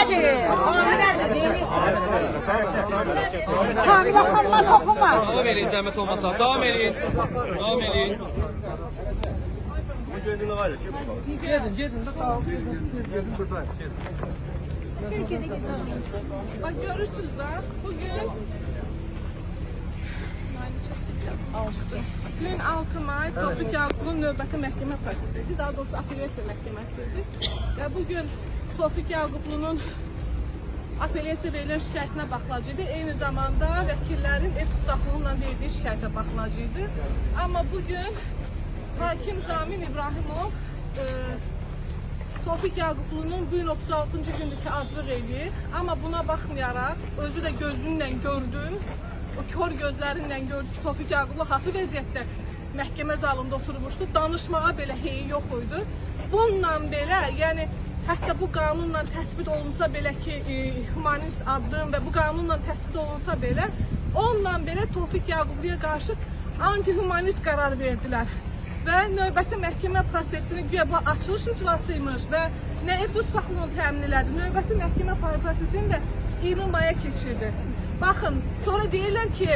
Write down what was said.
ki. Kamile Hanım'a dokunma. Devam edin zahmet olmasa. Devam edin. Devam edin. Gedin. Bak görürsünüz de bugün 6 May Tofiq Yaqubun növbəti məhkəmə prosesiydi. Daha doğrusu apellyasiya məhkəməsiydi. Və bugün Tofiq Yaqublunun apellyasiya verilən şikayətinə baxılacaqdı. Eyni zamanda vəkillərin ev tutsaxlığıyla verdiyi şikayətə baxılacaqdı. Amma bugün hakim Zamin İbrahimov Tofiq Yaqublunun bu gün 36-cı gündür aclıq eləyir. Amma buna baxmayaraq özü də gözünlə gördüm. O kör gözlərinlə gördü ki, Tofiq Yaqublu hansı vəziyyətdə məhkəmə zalında oturmuşdu. Danışmağa belə heyi yox idi. Bununla belə, yəni hətta bu qanunla təsbit olunsa belə ki, humanist addım və bu qanunla təsbit olunsa belə, onunla belə Tofiq Yaqubluya qarşı anti-humanist qərar verdilər. Və növbəti məhkəmə prosesini güya bu açılış iclasıymış və nə ev tutsaxlığını təmin elədi. Növbəti məhkəmə prosesini də 20 maya keçirdi. Baxın, sonra deyirlər ki,